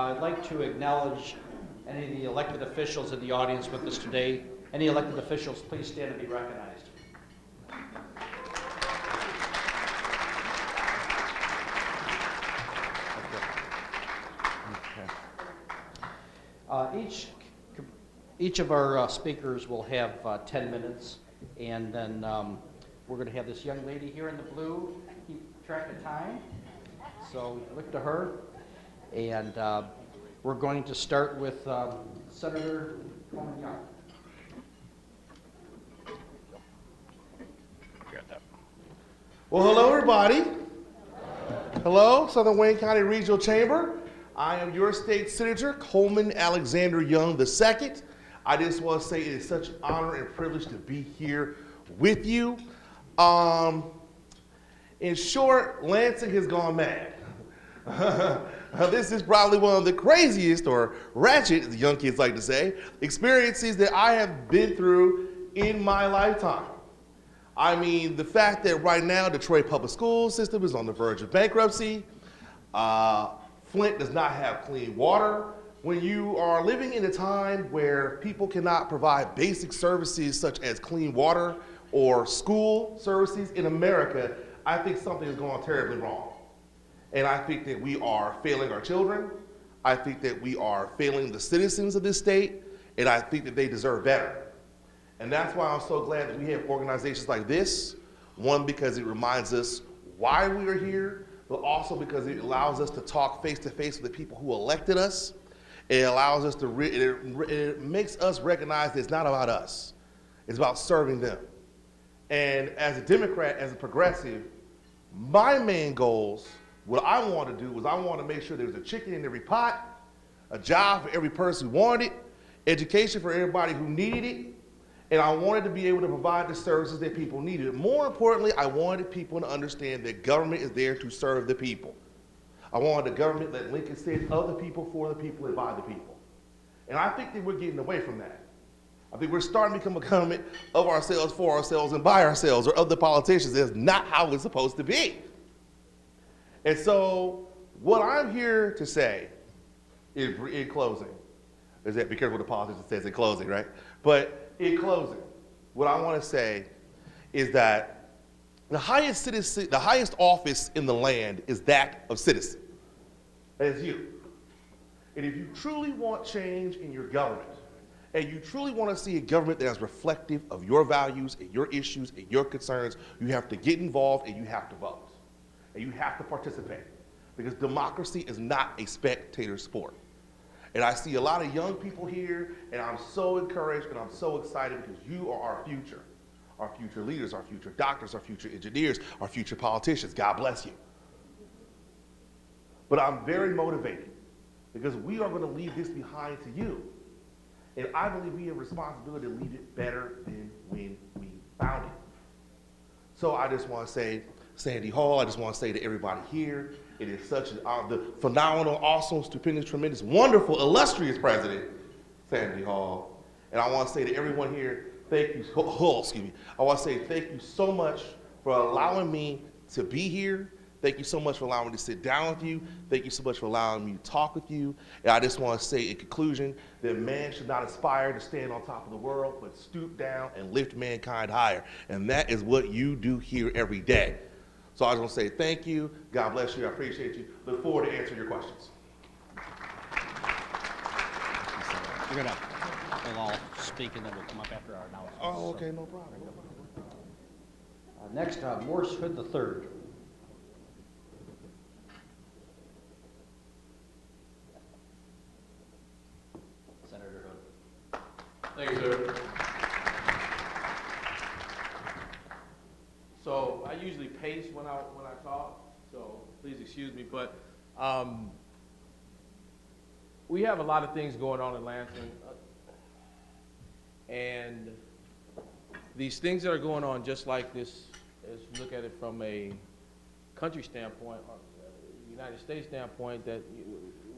I'd like to acknowledge any of the elected officials in the audience with us today. Any elected officials, please stand and be recognized. Each of our speakers will have 10 minutes, and then we're going to have this young lady here in the blue keep track of time. So look to her, and we're going to start with Senator Coleman. Well, hello, everybody. Hello, Southern Wayne County Regional Chamber. I am your state senator, Coleman Alexander Young II. I just want to say it is such an honor and privilege to be here with you. In short, Lansing has gone mad. This is probably one of the craziest, or ratchet, as the young kids like to say, experiences that I have been through in my lifetime. I mean, the fact that right now Detroit public school system is on the verge of bankruptcy. Flint does not have clean water. When you are living in a time where people cannot provide basic services such as clean water or school services in America, I think something is going terribly wrong. And I think that we are failing our children. I think that we are failing the citizens of this state, and I think that they deserve better. And that's why I'm so glad that we have organizations like this. One, because it reminds us why we are here, but also because it allows us to talk face to face with the people who elected us. It allows us to, it makes us recognize that it's not about us. It's about serving them. And as a Democrat, as a progressive, my main goals, what I want to do is I want to make sure there's a chicken in every pot, a job for every person who wanted it, education for everybody who needed it, and I wanted to be able to provide the services that people needed. More importantly, I wanted people to understand that government is there to serve the people. I wanted a government that Lincoln said, of the people, for the people, and by the people. And I think that we're getting away from that. I think we're starting to become a government of ourselves, for ourselves, and by ourselves, or of the politicians. That's not how it's supposed to be. And so what I'm here to say in closing is that, be careful what the politician says in closing, right? But in closing, what I want to say is that the highest office in the land is that of citizen. That is you. And if you truly want change in your government, and you truly want to see a government that is reflective of your values and your issues and your concerns, you have to get involved and you have to vote. And you have to participate. Because democracy is not a spectator sport. And I see a lot of young people here, and I'm so encouraged and I'm so excited because you are our future. Our future leaders, our future doctors, our future engineers, our future politicians. God bless you. But I'm very motivated because we are going to leave this behind to you. And I believe we have a responsibility to leave it better than when we found it. So I just want to say, Sandy Hall, I just want to say to everybody here, it is such the phenomenal, awesome, stupendous, tremendous, wonderful, illustrious president, Sandy Hall. And I want to say to everyone here, thank you, excuse me. I want to say thank you so much for allowing me to be here. Thank you so much for allowing me to sit down with you. Thank you so much for allowing me to talk with you. And I just want to say in conclusion that man should not aspire to stand on top of the world, but stoop down and lift mankind higher. And that is what you do here every day. So I just want to say thank you. God bless you. I appreciate you. Look forward to answering your questions. We'll all speak and then we'll come up after our announcements. Oh, okay, no problem. Next, Morse Hood III. Senator Hood. Thank you, sir. So I usually pace when I talk, so please excuse me, but we have a lot of things going on in Lansing, and these things that are going on, just like this, as you look at it from a country standpoint, or United States standpoint, that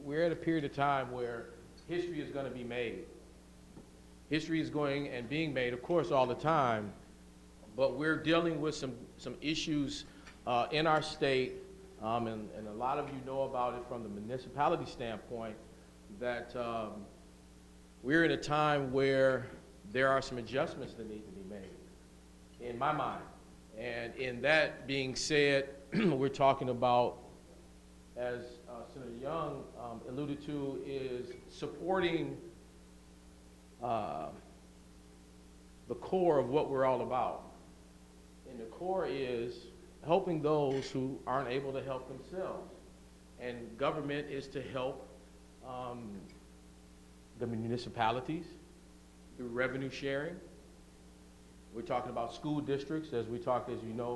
we're at a period of time where history is going to be made. History is going and being made, of course, all the time, but we're dealing with some issues in our state, and a lot of you know about it from the municipality standpoint, that we're in a time where there are some adjustments that need to be made, in my mind. And in that being said, we're talking about, as Senator Young alluded to, is supporting the core of what we're all about. And the core is helping those who aren't able to help themselves. And government is to help the municipalities through revenue sharing. We're talking about school districts, as we talked, as you know,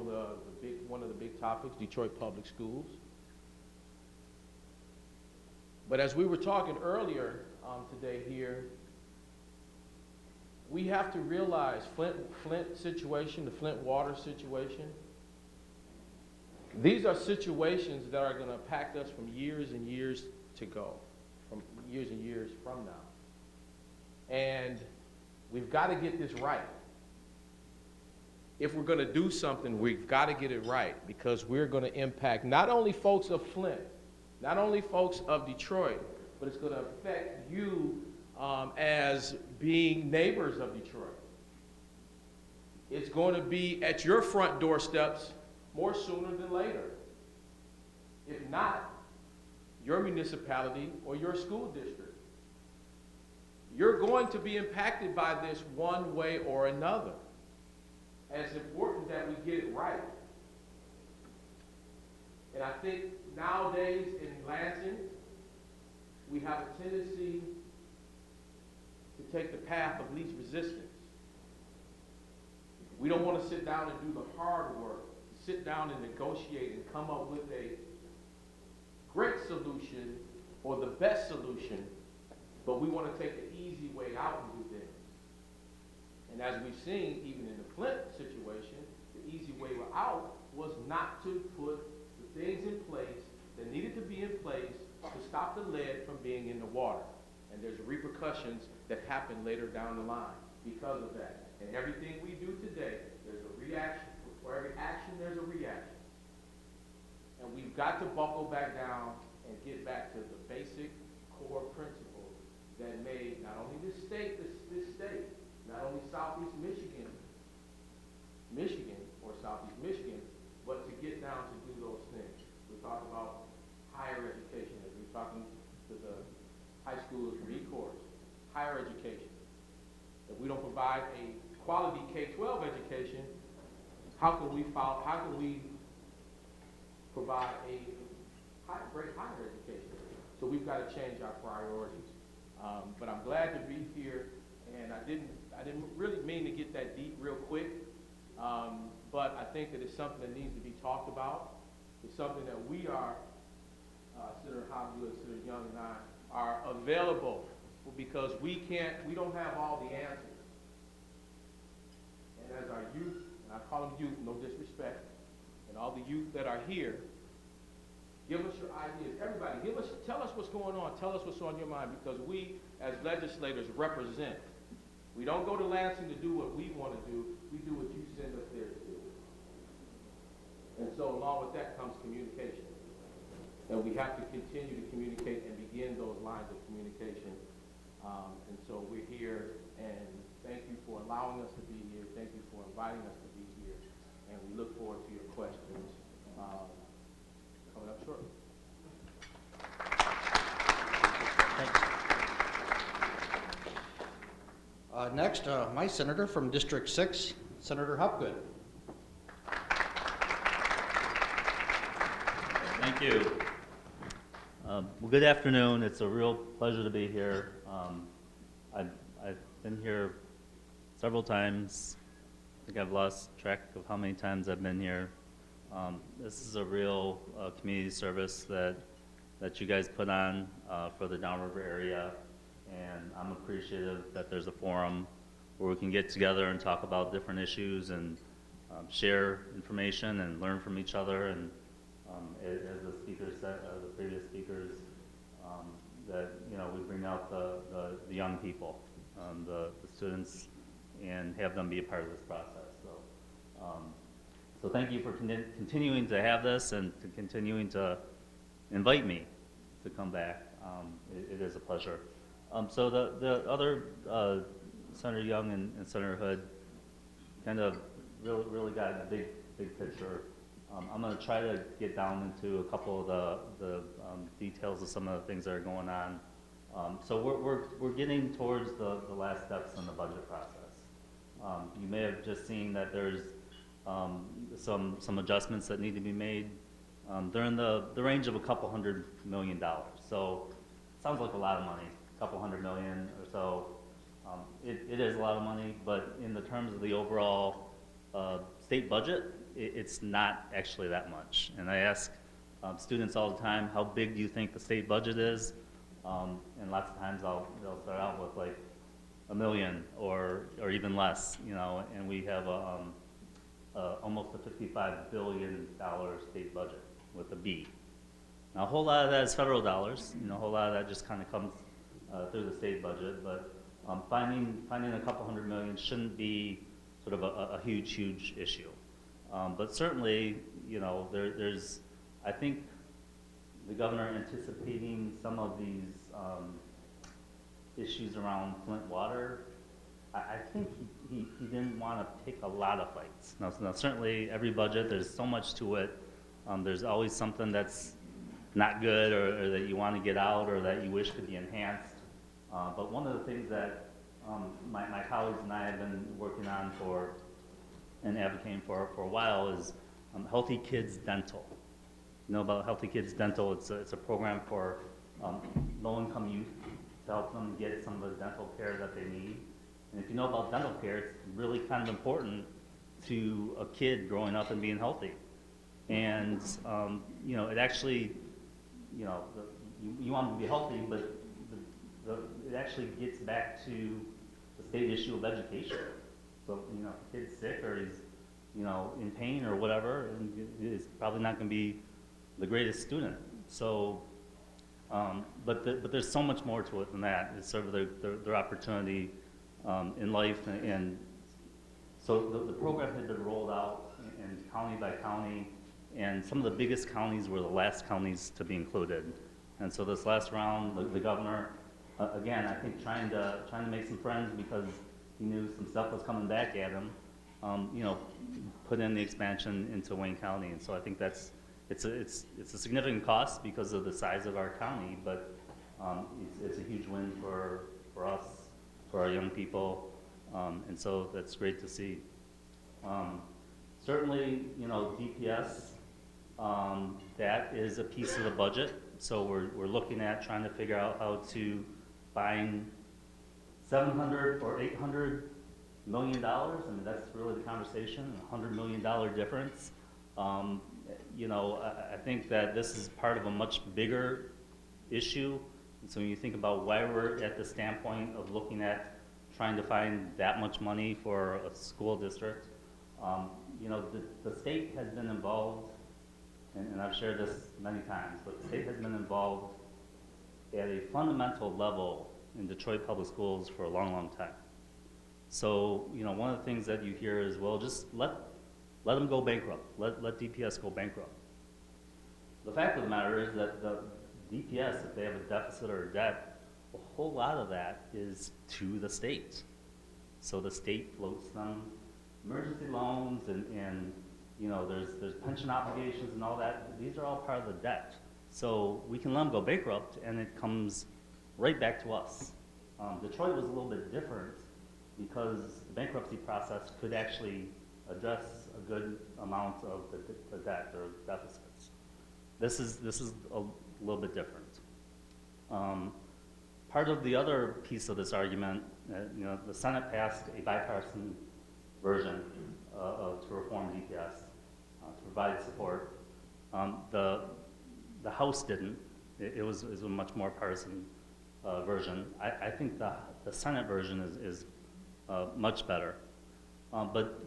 one of the big topics, Detroit Public Schools. But as we were talking earlier today here, we have to realize Flint situation, the Flint water situation, these are situations that are going to impact us from years and years to go, from years and years from now. And we've got to get this right. If we're going to do something, we've got to get it right, because we're going to impact not only folks of Flint, not only folks of Detroit, but it's going to affect you as being neighbors of Detroit. It's going to be at your front doorsteps more sooner than later. If not, your municipality or your school district. You're going to be impacted by this one way or another. And it's important that we get it right. And I think nowadays in Lansing, we have a tendency to take the path of least resistance. We don't want to sit down and do the hard work, sit down and negotiate and come up with a great solution or the best solution, but we want to take the easy way out and do things. And as we've seen, even in the Flint situation, the easy way out was not to put the things in place that needed to be in place to stop the lead from being in the water. And there's repercussions that happen later down the line because of that. And everything we do today, there's a reaction. For every action, there's a reaction. And we've got to buckle back down and get back to the basic core principles that made not only this state, not only Southeast Michigan, or Southeast Michigan, but to get down to do those things. We talked about higher education, as we're talking to the high schoolers from E-course, higher education. If we don't provide a quality K-12 education, how can we provide a great higher education? So we've got to change our priorities. But I'm glad to be here, and I didn't really mean to get that deep real quick, but I think that it's something that needs to be talked about. It's something that we are, Senator Hopgood, Senator Young, and I are available for, because we don't have all the answers. And as our youth, and I call them youth, no disrespect, and all the youth that are here, give us your ideas. Everybody, tell us what's going on. Tell us what's on your mind, because we, as legislators, represent. We don't go to Lansing to do what we want to do. We do what you send us there to do. And so along with that comes communication. And we have to continue to communicate and begin those lines of communication. And so we're here, and thank you for allowing us to be here. Thank you for inviting us to be here. And we look forward to your questions coming up shortly. Thanks. Next, my senator from District 6, Senator Hopgood. Thank you. Well, good afternoon. It's a real pleasure to be here. I've been here several times. I think I've lost track of how many times I've been here. This is a real community service that you guys put on for the Downriver area, and I'm appreciative that there's a forum where we can get together and talk about different issues and share information and learn from each other. And as the speakers said, the previous speakers, that we bring out the young people, the students, and have them be a part of this process. So thank you for continuing to have this and to continuing to invite me to come back. It is a pleasure. So the other, Senator Young and Senator Hood kind of really got in the big picture. I'm going to try to get down into a couple of the details of some of the things that are going on. So we're getting towards the last steps in the budget process. You may have just seen that there's some adjustments that need to be made. They're in the range of a couple $100 million. So sounds like a lot of money, a couple $100 million or so. It is a lot of money, but in the terms of the overall state budget, it's not actually that much. And I ask students all the time, how big do you think the state budget is? And lots of times they'll start out with like $1 million or even less, you know, and we have almost a $55 billion state budget with a B. Now a whole lot of that is federal dollars, you know, a whole lot of that just kind of comes through the state budget, but finding a couple $100 million shouldn't be sort of a huge issue. But certainly, you know, there's, I think the governor anticipating some of these issues around Flint water, I think he didn't want to pick a lot of fights. Now certainly every budget, there's so much to it. There's always something that's not good or that you want to get out or that you wish could be enhanced. But one of the things that my colleagues and I have been working on and advocating for a while is Healthy Kids Dental. You know about Healthy Kids Dental? It's a program for low-income youth to help them get some of the dental care that they need. And if you know about dental care, it's really kind of important to a kid growing up and being healthy. And you know, it actually, you know, you want them to be healthy, but it actually gets back to the state issue of education. So, you know, if a kid's sick or he's, you know, in pain or whatever, and he's probably not going to be the greatest student. So, but there's so much more to it than that. It's sort of their opportunity in life, and so the program had been rolled out in county by county, and some of the biggest counties were the last counties to be included. And so this last round, the governor, again, I think trying to make some friends because he knew some stuff was coming back at him, you know, put in the expansion into Wayne County. And so I think it's a significant cost because of the size of our county, but it's a huge win for us, for our young people, and so that's great to see. Certainly, you know, DPS, that is a piece of the budget, so we're looking at trying to figure out how to find $700 or $800 million. I mean, that's really the conversation, a $100 million difference. You know, I think that this is part of a much bigger issue. And so when you think about why we're at the standpoint of looking at trying to find that much money for a school district, you know, the state has been involved, and I've shared this many times, but the state has been involved at a fundamental level in Detroit Public Schools for a long time. So, you know, one of the things that you hear is, well, just let them go bankrupt. Let DPS go bankrupt. The fact of the matter is that the DPS, if they have a deficit or a debt, a whole lot of that is to the state. So the state floats them emergency loans and you know, there's pension obligations and all that. These are all part of the debt. So we can let them go bankrupt and it comes right back to us. Detroit was a little bit different because the bankruptcy process could actually address a good amount of the debt or deficits. This is a little bit different. Part of the other piece of this argument, you know, the Senate passed a bipartisan version to reform DPS to provide support. The House didn't. It was a much more partisan version. I think the Senate version is much better. But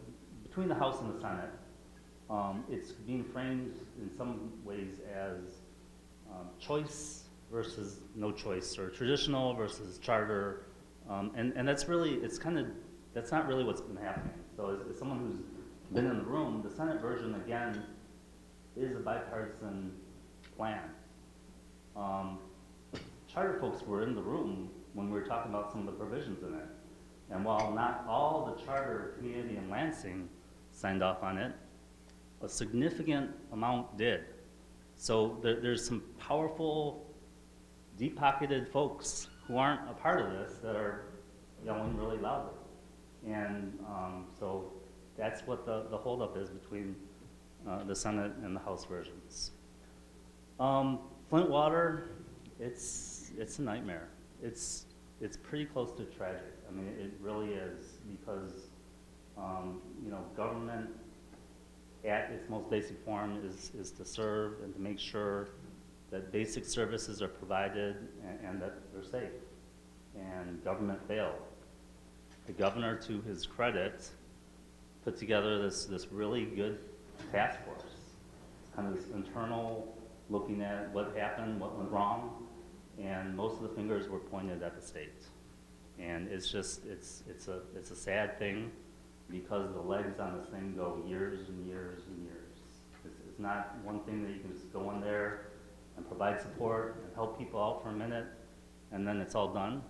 between the House and the Senate, it's being framed in some ways as choice versus no choice, or traditional versus charter, and that's really, that's not really what's been happening. So as someone who's been in the room, the Senate version, again, is a bipartisan plan. charter folks were in the room when we were talking about some of the provisions in it. And while not all the charter community in Lansing signed off on it, a significant amount did. So there's some powerful, deep-pocketed folks who aren't a part of this that are yelling really loudly. And so that's what the holdup is between the Senate and the House versions. Flint water, it's a nightmare. It's pretty close to tragic. I mean, it really is, because government at its most basic form is to serve and to make sure that basic services are provided and that they're safe. And government failed. The governor, to his credit, put together this really good task force, kind of this internal looking at what happened, what went wrong, and most of the fingers were pointed at the state. And it's just, it's a sad thing, because the legs on this thing go years and years and years. It's not one thing that you can just go in there and provide support and help people out for a minute, and then it's all done.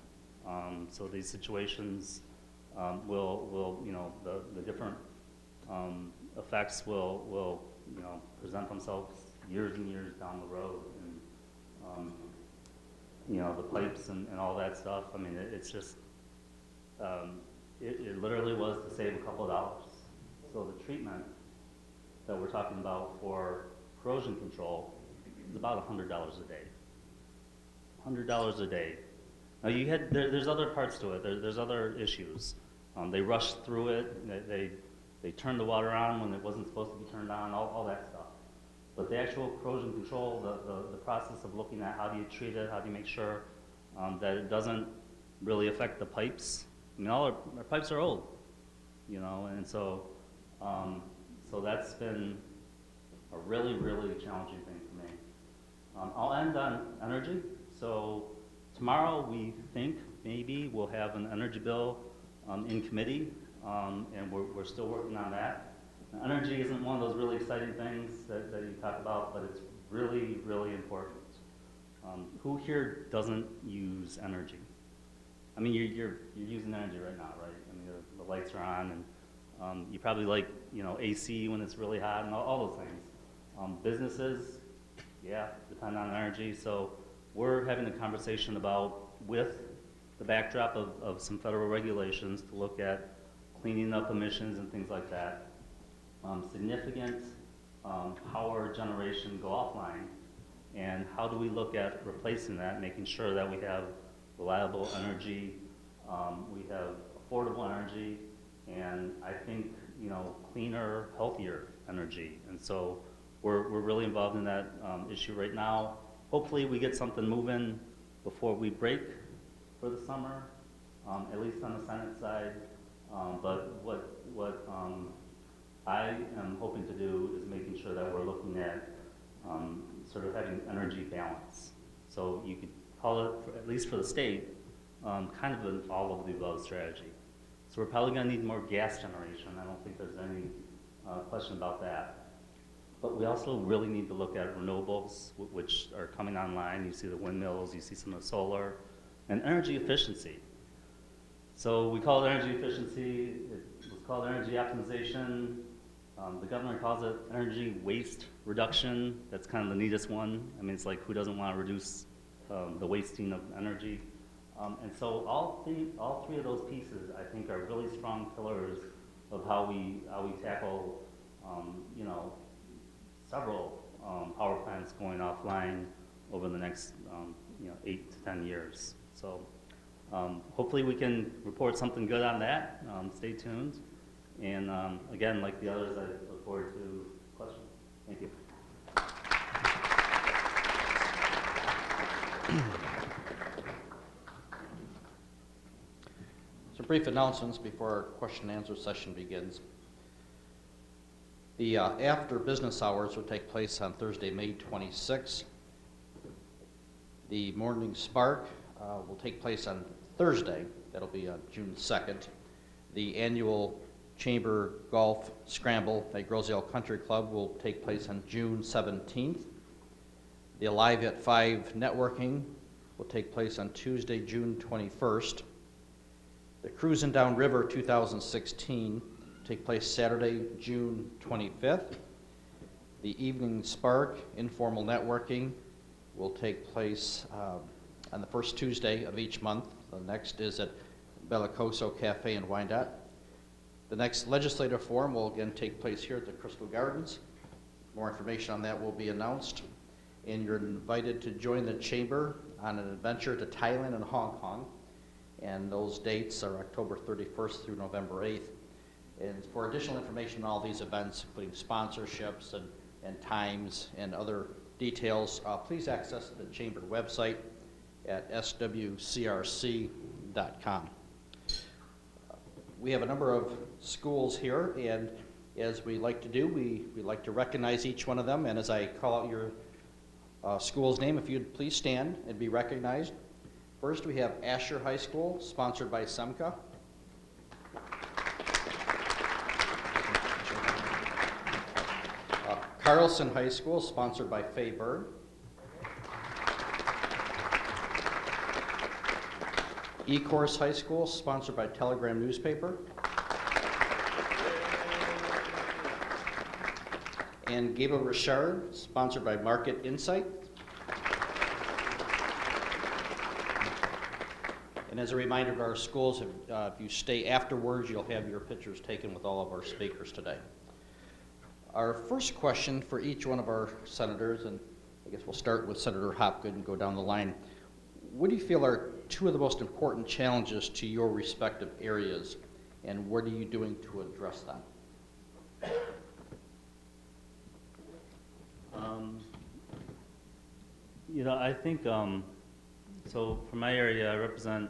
So these situations will the different effects will present themselves years and years down the road. And the pipes and all that stuff, I mean, it's just, it literally was to save a couple of dollars. So the treatment that we're talking about for corrosion control is about $100 a day. $100 a day. Now there's other parts to it. There's other issues. They rushed through it. They turned the water on when it wasn't supposed to be turned on. All that stuff. But the actual corrosion control, the process of looking at how do you treat it, how do you make sure that it doesn't really affect the pipes. I mean, all our pipes are old, and so that's been a really, really challenging thing for me. I'll end on energy. So tomorrow we think maybe we'll have an energy bill in committee, and we're still working on that. Now, energy isn't one of those really exciting things that you talk about, but it's really, really important. Who here doesn't use energy? I mean, you're using energy right now, right? I mean, the lights are on, and you probably like AC when it's really hot and all those things. Businesses, yeah, depend on energy. So we're having a conversation about, with the backdrop of some federal regulations, to look at cleaning up emissions and things like that. Significant power generation go offline, and how do we look at replacing that, making sure that we have reliable energy, we have affordable energy, and I think cleaner, healthier energy. And so we're really involved in that issue right now. Hopefully we get something moving before we break for the summer, at least on the Senate side. But what I am hoping to do is making sure that we're looking at sort of having energy balance. So you could call it, at least for the state, kind of an all-of-the-above strategy. So we're probably going to need more gas generation. I don't think there's any question about that. But we also really need to look at renewables, which are coming online. You see the windmills, you see some of the solar, and energy efficiency. So we call it energy efficiency. It was called energy optimization. The governor calls it energy waste reduction. That's kind of the neatest one. I mean, it's like, who doesn't want to reduce the wasting of energy? And so all three of those pieces, I think, are really strong pillars of how we tackle, several power plants going offline over the next 8 to 10 years. So hopefully we can report something good on that. Stay tuned. And again, like the others, I look forward to questions. Thank you. Some brief announcements before our question and answer session begins. The after business hours will take place on Thursday, May 26th. The morning spark will take place on Thursday. That'll be on June 2nd. The annual Chamber Golf Scramble at Grosedale Country Club will take place on June 17th. The Alive at 5 networking will take place on Tuesday, June 21st. The Cruisin' Down River 2016 will take place Saturday, June 25th. The Evening Spark Informal Networking will take place on the first Tuesday of each month. The next is at Bellicoso Cafe in Wyandotte. The next legislative forum will again take place here at the Crystal Gardens. More information on that will be announced. And you're invited to join the Chamber on an adventure to Thailand and Hong Kong. And those dates are October 31st through November 8th. And for additional information on all these events, including sponsorships and times and other details, please access the Chamber website at swcrc.com. We have a number of schools here, and as we like to do, we like to recognize each one of them. And as I call out your school's name, if you'd please stand and be recognized. First, we have Asher High School, sponsored by SEMCA. Carlson High School, sponsored by Fay Bird. Ecorse High School, sponsored by Telegram Newspaper. And Gable Richard, sponsored by Market Insight. And as a reminder to our schools, if you stay afterwards, you'll have your pictures taken with all of our speakers today. Our first question for each one of our senators, and I guess we'll start with Senator Hopgood and go down the line. What do you feel are two of the most important challenges to your respective areas, and what are you doing to address them? I think, so for my area, I represent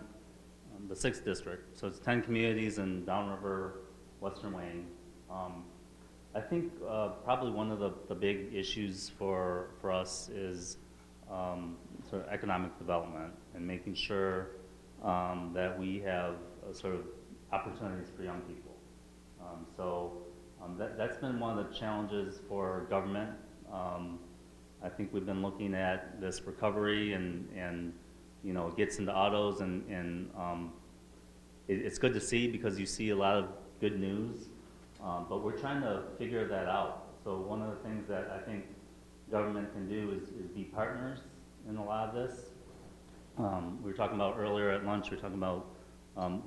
the 6th district, so it's 10 communities in Downriver, Western Wayne. I think probably one of the big issues for us is sort of economic development and making sure that we have sort of opportunities for young people. That's been one of the challenges for government. I think we've been looking at this recovery and it gets into autos and it's good to see because you see a lot of good news, but we're trying to figure that out. So one of the things that I think government can do is be partners in a lot of this. We were talking about earlier at lunch, we were talking about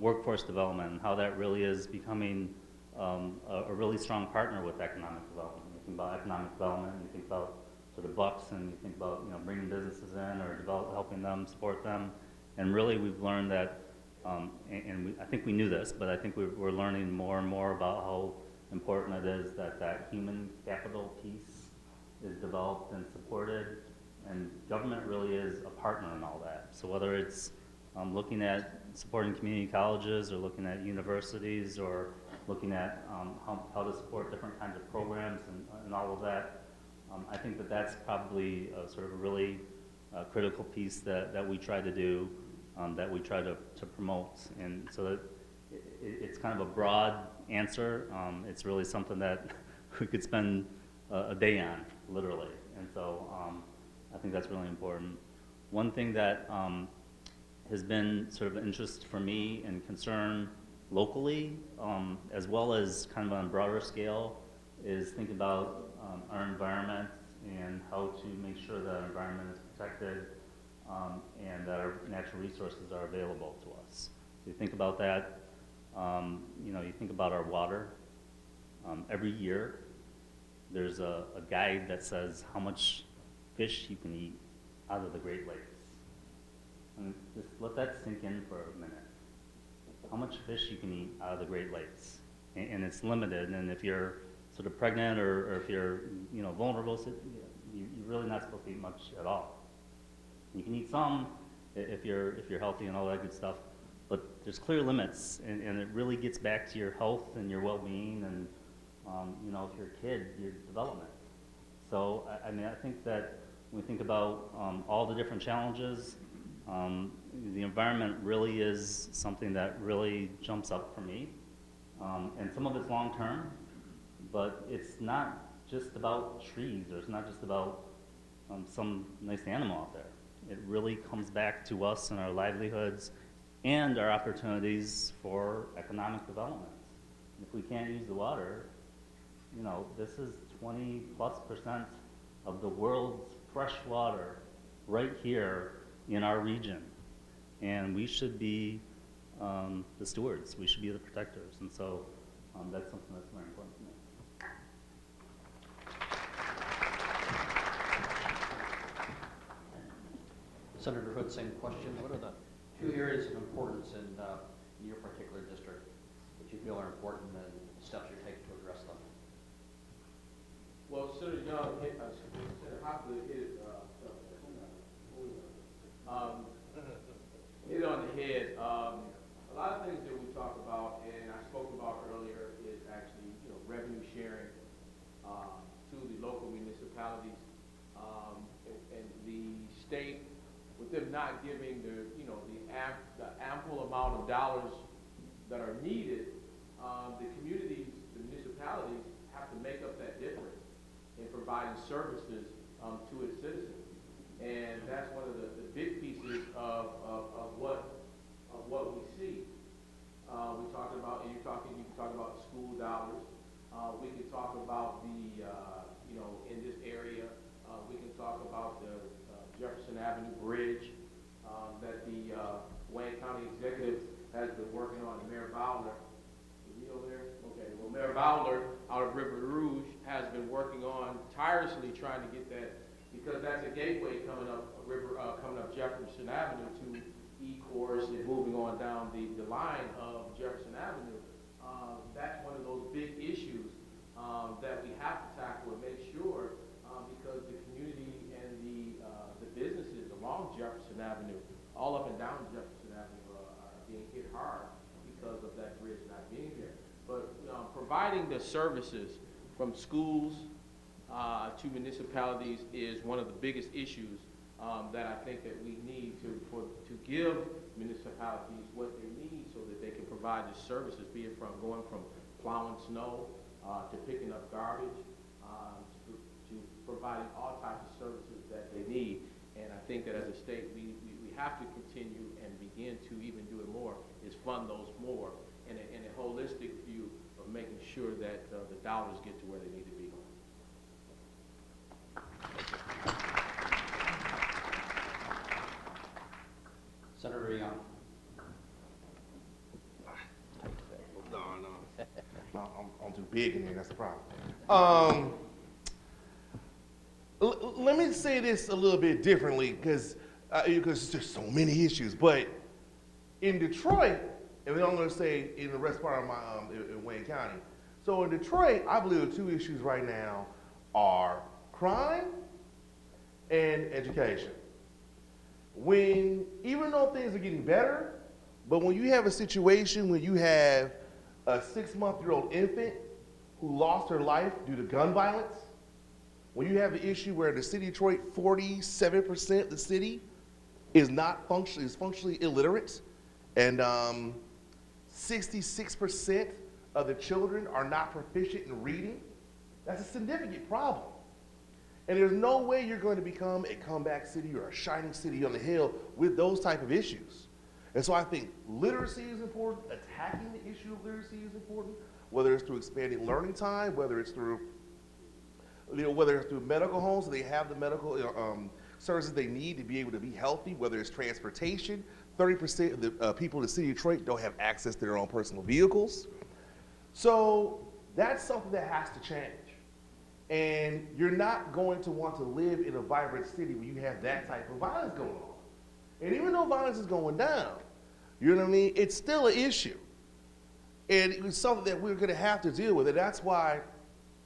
workforce development and how that really is becoming a really strong partner with economic development. You think about economic development, you think about sort of bucks, and you think about bringing businesses in or helping them, support them. And really we've learned that, I think we knew this, but I think we're learning more and more about how important it is that human capital piece is developed and supported, and government really is a partner in all that. So whether it's looking at supporting community colleges or looking at universities or looking at how to support different kinds of programs and all of that, I think that's probably sort of a really critical piece that we try to do, that we try to promote. And so that it's kind of a broad answer. It's really something that we could spend a day on, literally. And so I think that's really important. One thing that has been sort of interest for me and concern locally, as well as kind of on a broader scale, is think about our environment and how to make sure that our environment is protected and that our natural resources are available to us. So you think about that, you think about our water. Every year there's a guide that says how much fish you can eat out of the Great Lakes. And just let that sink in for a minute. How much fish you can eat out of the Great Lakes. And it's limited, and if you're sort of pregnant or if you're vulnerable, you're really not supposed to eat much at all. You can eat some if you're healthy and all that good stuff, but there's clear limits, and it really gets back to your health and your well-being and if you're a kid, your development. So I think that when we think about all the different challenges, the environment really is something that really jumps up for me, and some of it's long-term, but it's not just about trees, or it's not just about some nice animal out there. it really comes back to us and our livelihoods and our opportunities for economic development. If we can't use the water, you know, this is 20+% of the world's fresh water right here in our region. And we should be the stewards, we should be the protectors. And so that's something that's very important to me. Senator Hood, same question. What are the 2 areas of importance in your particular district that you feel are important and steps you're taking to address them? Well, Senator Young hit, Senator Hopgood hit hit it on the head. A lot of things that we talk about, and I spoke about earlier, is actually, you know, revenue sharing to the local municipalities, and the state, with them not giving the, you know, the ample amount of dollars that are needed, the communities, the municipalities have to make up that difference in providing services to its citizens. And that's one of the big pieces of what we see. We talked about, and you can talk about school dollars. We can talk about the, you know, in this area, we can talk about the Jefferson Avenue Bridge that the Wayne County Executive has been working on. Mayor Bowler, is he over there? Okay, well, Mayor Bowler out of River Rouge has been working on tirelessly trying to get that, because that's a gateway coming up Jefferson Avenue to E-course and moving on down the line of Jefferson Avenue. That's one of those big issues that we have to tackle and make sure, because the community and the businesses along Jefferson Avenue, all up and down Jefferson Avenue, are being hit hard because of that bridge not being there. But providing the services from schools to municipalities is one of the biggest issues that I think that we need to give municipalities what they need so that they can provide the services, be it from going from plowing snow to picking up garbage, to providing all types of services that they need. And I think that as a state, we have to continue and begin to even do it more, is fund those more in a holistic view of making sure that the dollars get to where they need to be. Senator Young. No, I'm too big in there, that's the problem. Let me say this a little bit differently, because there's just so many issues. But in Detroit, and I'm going to say in the rest part of my in Wayne County. So in Detroit, I believe the 2 issues right now are crime and education. Even though things are getting better, but when you have a situation when you have a 6-month-old infant who lost her life due to gun violence, when you have an issue where the city of Detroit, 47% of the city is functionally illiterate, and 66% of the children are not proficient in reading, that's a significant problem. And there's no way you're going to become a comeback city or a shining city on the hill with those type of issues. And so I think literacy is important, attacking the issue of literacy is important, whether it's through expanding learning time, whether it's through medical homes, so they have the medical services they need to be able to be healthy, whether it's transportation. 30% of the people in the city of Detroit don't have access to their own personal vehicles. So that's something that has to change. And you're not going to want to live in a vibrant city where you have that type of violence going on. And even though violence is going down, you know what I mean, it's still an issue. And it's something that we're going to have to deal with. And that's why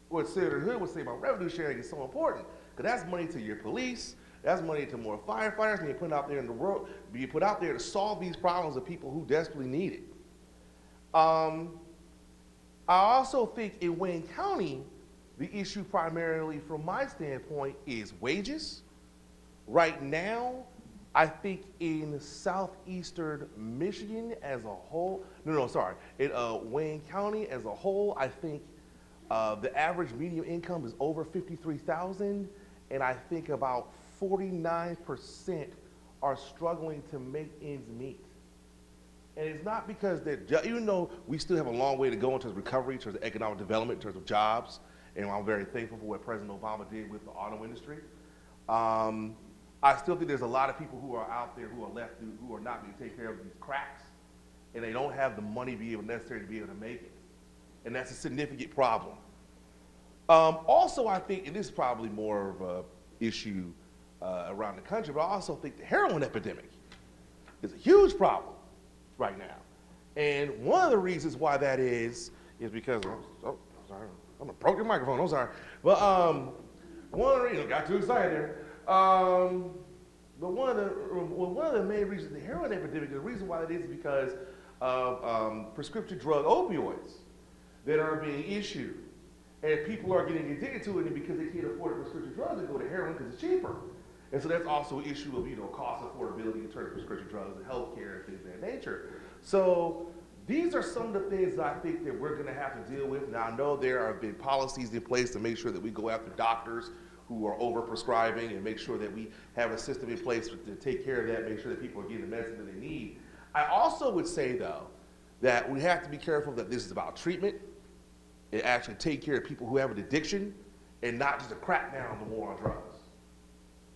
what Senator Hood would say about revenue sharing is so important, because that's money to your police, that's money to more firefighters being put out there in the world, being put out there to solve these problems of people who desperately need it. I also think in Wayne County, the issue primarily from my standpoint is wages. Right now, I think in southeastern Michigan as a whole, in Wayne County as a whole, I think the average median income is over $53,000, and I think about 49% are struggling to make ends meet. And it's not because even though we still have a long way to go in terms of recovery, in terms of economic development, in terms of jobs, and I'm very thankful for what President Obama did with the auto industry, I still think there's a lot of people who are out there who are who are not being taken care of these cracks, and they don't have the money necessary to be able to make it. And that's a significant problem. Also, I think, and this is probably more of an issue around the country, but I also think the heroin epidemic is a huge problem right now. And one of the reasons why that is because, sorry, I'm gonna broke your microphone, I'm sorry. But one of the reasons, got too excited there. But one of the main reasons the heroin epidemic, the reason why that is because of prescription drug opioids that are being issued. And people are getting addicted to it, and because they can't afford a prescription drug, they go to heroin because it's cheaper. And so that's also an issue of cost affordability in terms of prescription drugs and healthcare and things of that nature. So these are some of the things that I think that we're going to have to deal with. Now I know there have been policies in place to make sure that we go after doctors who are over-prescribing and make sure that we have a system in place to take care of that, make sure that people are getting the medicine that they need. I also would say, though, that we have to be careful that this is about treatment and actually take care of people who have an addiction and not just a crackdown on the war on drugs.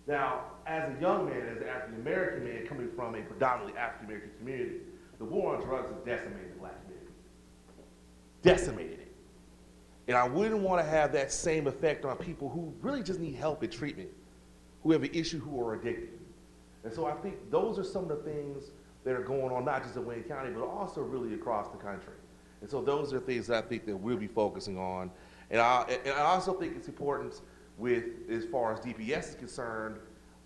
Now, as a young man, as an African-American man coming from a predominantly African-American community, the war on drugs has decimated the black community. Decimated it. And I wouldn't want to have that same effect on people who really just need help and treatment, who have an issue, who are addicted. And so I think those are some of the things that are going on, not just in Wayne County, but also really across the country. And so those are things that I think that we'll be focusing on. And I also think it's important with, as far as DPS is concerned,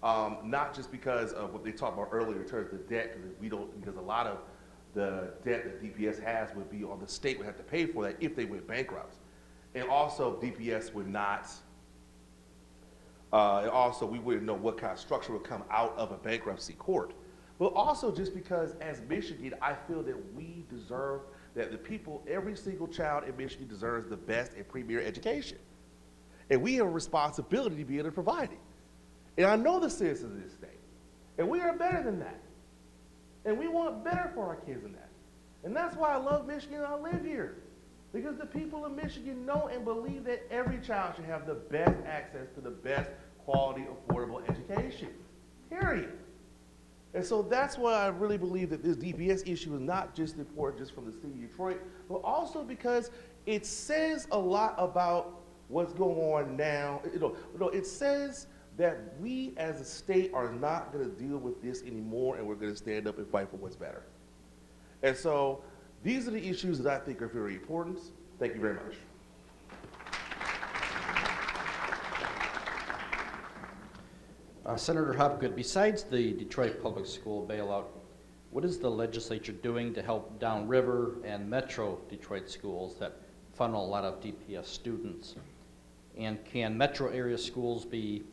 not just because of what they talked about earlier in terms of the debt, because a lot of the debt that DPS has would be on the state would have to pay for that if they went bankrupt. And also DPS would not, and also we wouldn't know what kind of structure would come out of a bankruptcy court. But also just because as Michigan, I feel that we deserve, that the people, every single child in Michigan deserves the best and premier education. And we have a responsibility to be able to provide it. And I know the citizens of this state. And we are better than that. And we want better for our kids than that. And that's why I love Michigan and I live here. Because the people of Michigan know and believe that every child should have the best access to the best quality, affordable education. Period. And so that's why I really believe that this DPS issue is not just important just from the city of Detroit, but also because it says a lot about what's going on now. It says that we as a state are not going to deal with this anymore, and we're going to stand up and fight for what's better. And so these are the issues that I think are very important. Thank you very much. Senator Hopgood, besides the Detroit Public School bailout, what is the legislature doing to help downriver and metro Detroit schools that funnel a lot of DPS students? And can metro area schools be